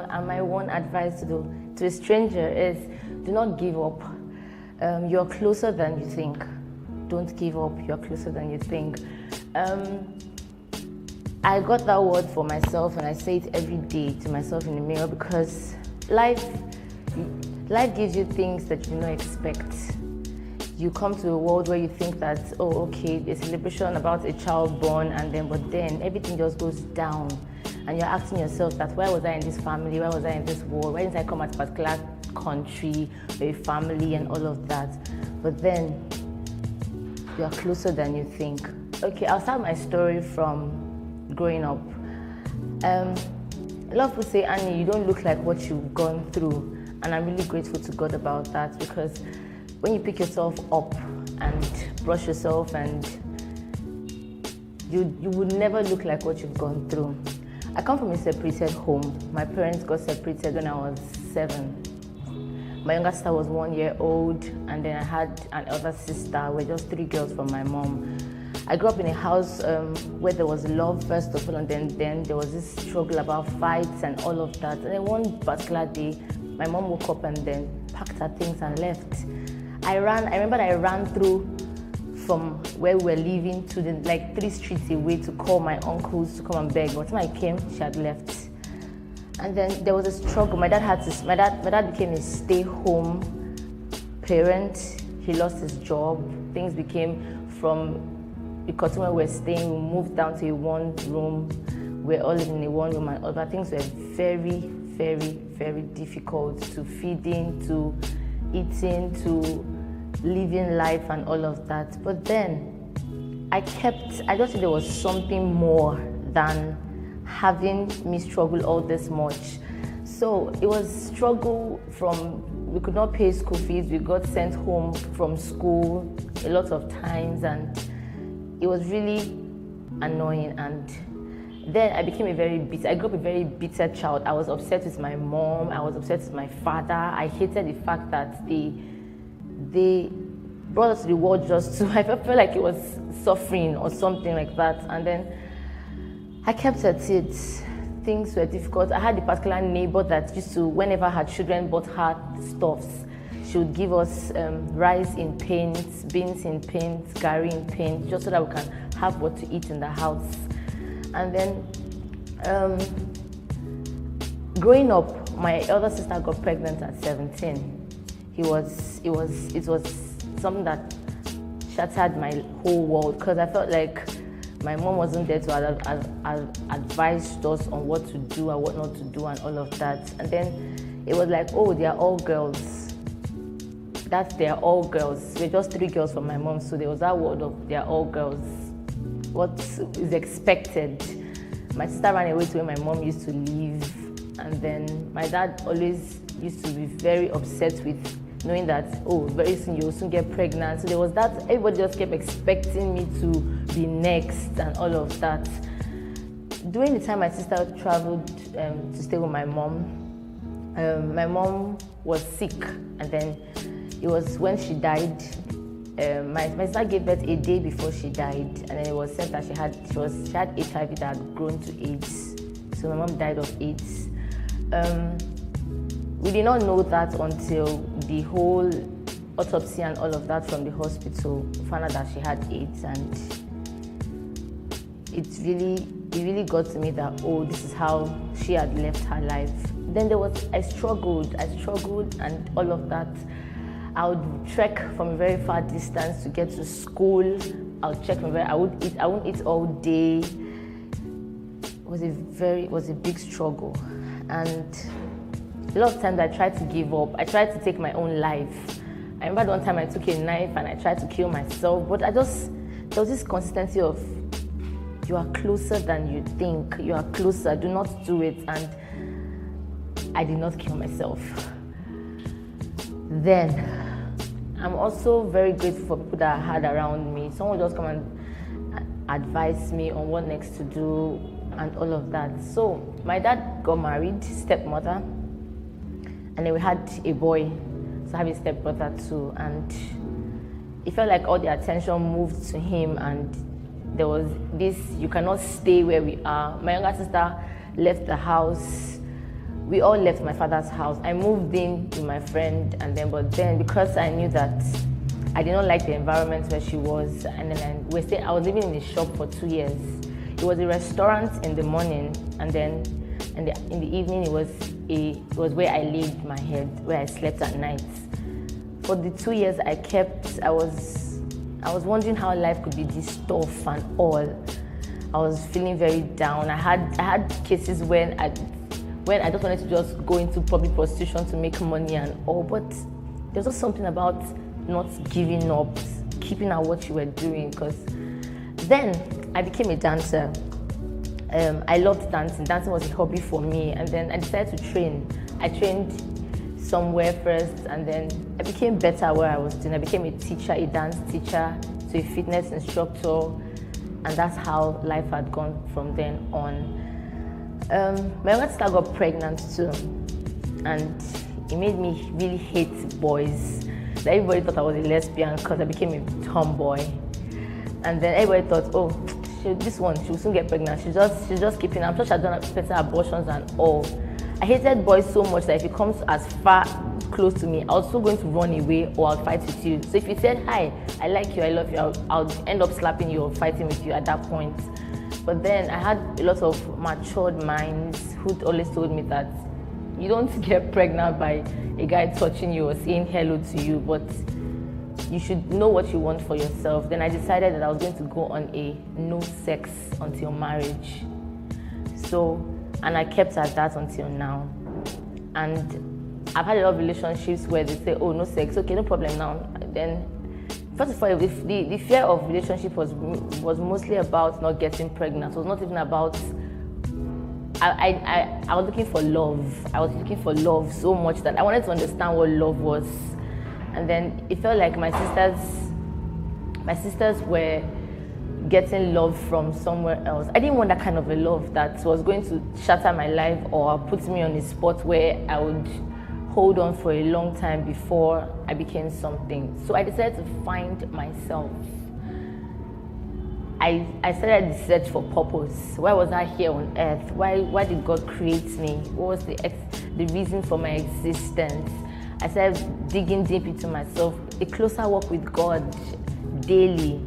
and my one advice to a stranger is do not give up. You're closer than you think. Don't give up, you're closer than you think. I got that word for myself, and I say it every day to myself in the mirror, because life gives you things that you don't expect. You come to a world where you think that, oh, okay, there's a celebration about a child born, but then everything just goes down. And you're asking yourself that, why was I in this family? Why was I in this world? Why didn't I come at a particular country, a family, and all of that? But then, you are closer than you think. Okay, I'll start my story from growing up. A lot of people say, Annie, you don't look like what you've gone through. And I'm really grateful to God about that, because when you pick yourself up and brush yourself, and you would never look like what you've gone through. I come from a separated home. My parents got separated when I was 7. My younger sister was 1 year old, and then I had an elder sister. We're just 3 girls from my mom. I grew up in a house where there was love, first of all, and then there was this struggle about fights and all of that. And then one particular day, my mom woke up and then packed her things and left. I remember that I ran through from where we were living to the 3 streets away to call my uncles to come and beg. But when I came, she had left. And then there was a struggle. My dad became a stay-home parent. He lost his job. Things became from the cotton where we were staying, we moved down to a 1-room. We're all living in a 1-room, and other things were very, very, very difficult, to feeding, to eating, to living life and all of that. But then I just think there was something more than having me struggle all this much. So it was struggle we could not pay school fees, we got sent home from school a lot of times, and it was really annoying. And then I grew up a very bitter child. I was upset with my mom, I was upset with my father. I hated the fact that they brought us to the world just to, I felt like it was suffering or something like that. And then I kept at it. Things were difficult. I had a particular neighbor that used to, whenever her children bought her stuffs, she would give us rice in paint, beans in paint, gari in paint, just so that we can have what to eat in the house. And then, growing up, my elder sister got pregnant at 17. It was something that shattered my whole world, because I felt like my mom wasn't there to advise us on what to do and what not to do and all of that. And then it was like, oh, they are all girls. They are all girls. We're just 3 girls from my mom, so there was that word of they are all girls. What is expected? My sister ran away to where my mom used to live, and then my dad always used to be very upset with knowing that, oh, very soon you'll soon get pregnant. So there was that, everybody just kept expecting me to be next and all of that. During the time my sister traveled to stay with my mom was sick, and then it was when she died. My sister gave birth a day before she died, and then it was said that she had HIV that had grown to AIDS. So my mom died of AIDS. We did not know that until the whole autopsy and all of that from the hospital found out that she had AIDS, and it really got to me that, oh, this is how she had left her life. Then I struggled and all of that. I would trek from a very far distance to get to school. I wouldn't eat all day. It was a big struggle. And a lot of times I tried to give up. I tried to take my own life. I remember one time I took a knife and I tried to kill myself, but there was this consistency of, you are closer than you think. You are closer, do not do it. And I did not kill myself. Then, I'm also very grateful for people that I had around me. Someone just come and advise me on what next to do and all of that. So my dad got married, stepmother, and then we had a boy. So I have a stepbrother too, and it felt like all the attention moved to him, and there was this, you cannot stay where we are. My younger sister left the house. we all left my father's house. I moved in with my friend, but then because I knew that I did not like the environment where she was, and then I was living in the shop for 2 years. It was a restaurant in the morning, and then in the evening it was where I laid my head, where I slept at night. For the 2 years I was wondering how life could be this tough and all. I was feeling very down. I had cases when I just wanted to just go into public prostitution to make money and all, but there was just something about not giving up, keeping at what you were doing, because then I became a dancer. I loved dancing. Dancing was a hobby for me, and then I decided to train. I trained somewhere first, and then I became better where I was doing. I became a teacher, a dance teacher, to a fitness instructor, and that's how life had gone from then on. My younger sister got pregnant too, and it made me really hate boys. Everybody thought I was a lesbian because I became a tomboy, and then everybody thought, oh, this one, she will soon get pregnant. She's just keeping. I'm sure she had done better abortions and all. I hated boys so much that if it comes as far close to me, I was still going to run away or I'll fight with you. So if you said, hi, I like you, I love you, I'll end up slapping you or fighting with you at that point. But then I had a lot of matured minds who always told me that you don't get pregnant by a guy touching you or saying hello to you, but you should know what you want for yourself. Then I decided that I was going to go on a no sex until marriage. And I kept at that until now. And I've had a lot of relationships where they say, oh, no sex, okay, no problem now. Then, first of all, the fear of relationship was mostly about not getting pregnant. It was not even about, I was looking for love. I was looking for love so much that I wanted to understand what love was. And then it felt like my sisters were getting love from somewhere else. I didn't want that kind of a love that was going to shatter my life or put me on a spot where I would hold on for a long time before I became something. So I decided to find myself. I started the search for purpose. Why was I here on earth? Why did God create me? What was the reason for my existence? I started digging deep into myself, a closer walk with God daily.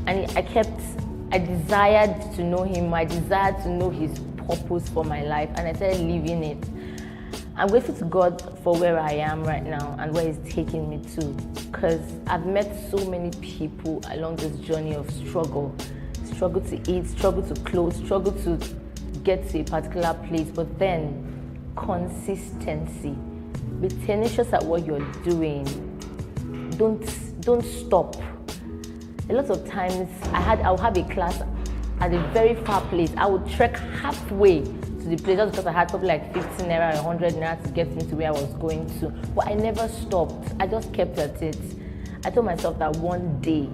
And I desired to know Him. I desired to know His purpose for my life, and I started living it. I'm grateful to God for where I am right now and where He's taking me to, because I've met so many people along this journey of struggle to eat, struggle to clothe, struggle to get to a particular place, but then consistency. Be tenacious at what you're doing. Don't stop. A lot of times I'll have a class at a very far place. I would trek halfway to the place just because I had probably like 15 naira or 100 naira to get into where I was going to. But I never stopped. I just kept at it. I told myself that one day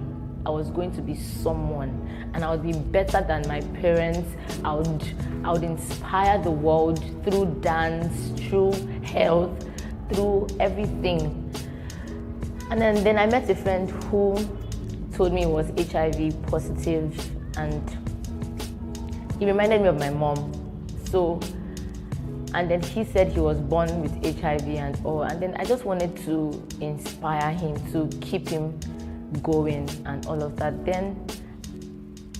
I was going to be someone and I would be better than my parents. I would inspire the world through dance, through health, through everything. And then I met a friend who told me he was HIV positive, and he reminded me of my mom. And then he said he was born with HIV and all, and then I just wanted to inspire him, to keep him going and all of that. Then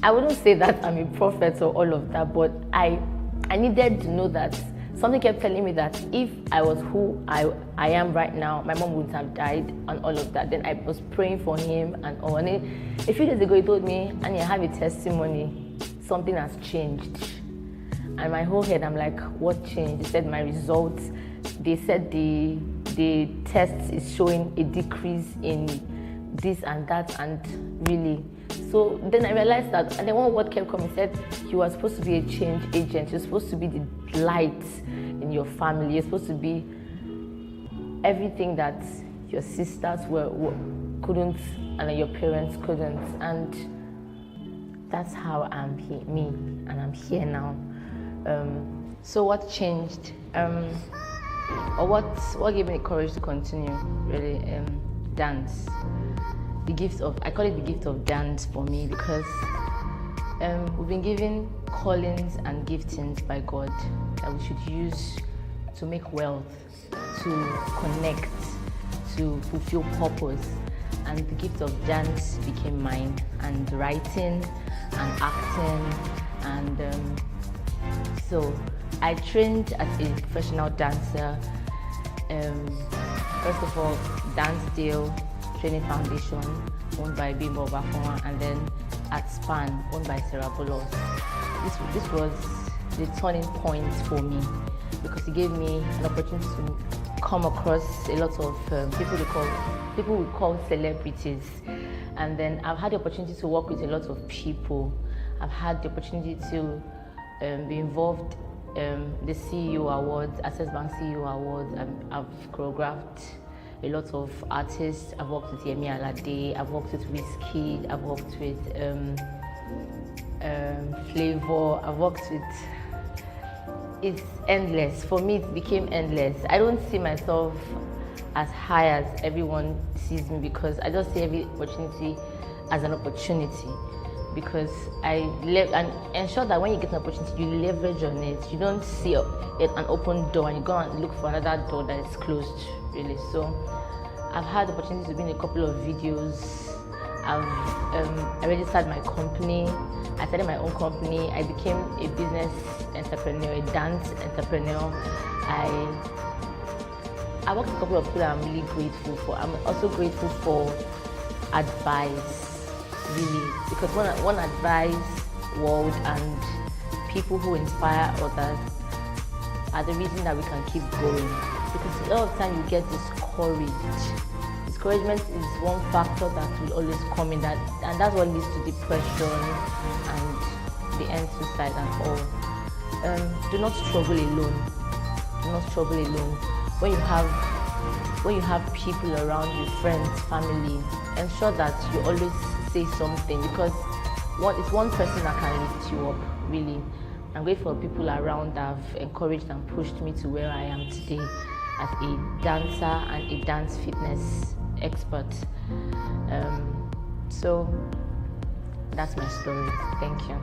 I wouldn't say that I'm a prophet or all of that, but I needed to know that something kept telling me that if I was who I am right now, my mom wouldn't have died and all of that. Then I was praying for him and all. And a few days ago, he told me, "Annie, I have a testimony. Something has changed." And my whole head, I'm like, what changed? He said, my results. They said the test is showing a decrease in this and that, and really. So then I realized that, and then one word kept coming, said, you are supposed to be a change agent. You're supposed to be the light in your family. You're supposed to be everything that your sisters couldn't, and your parents couldn't. And that's how I'm here, me, and I'm here now. So what changed? Or what gave me the courage to continue? Really, dance. The gift of, I call it the gift of dance for me, because we've been given callings and giftings by God that we should use to make wealth, to connect, to fulfill purpose. And the gift of dance became mine, and writing and acting. And so I trained as a professional dancer. First of all, Dance Deal Training Foundation, owned by Bimbo Bakoma, and then at SPAN, owned by Sarah Bolos. This was the turning point for me, because it gave me an opportunity to come across a lot of people we call celebrities. And then I've had the opportunity to work with a lot of people. I've had the opportunity to be involved the CEO Awards, Access Bank CEO Awards. I've choreographed a lot of artists. I've worked with Yemi Alade, I've worked with Wizkid, I've worked with Flavor, I've worked with... It's endless. For me, it became endless. I don't see myself as high as everyone sees me, because I just see every opportunity as an opportunity. Because I ensure that when you get an opportunity, you leverage on it. You don't see an open door and you go and look for another door that is closed, really. So I've had the opportunity to be in a couple of videos. I registered my company. I started my own company. I became a business entrepreneur, a dance entrepreneur. I worked with a couple of people that I'm really grateful for. I'm also grateful for advice, really, because one advice world and people who inspire others are the reason that we can keep going. Because a lot of time you get discouraged. Discouragement is one factor that will always come in, that, and that's what leads to depression and the end suicide and all. Do not struggle alone. Do not struggle alone. When you have people around you, friends, family, ensure that you always say something, because it's one person that can lift you up, really. I'm grateful for people around that have encouraged and pushed me to where I am today as a dancer and a dance fitness expert. So that's my story. Thank you.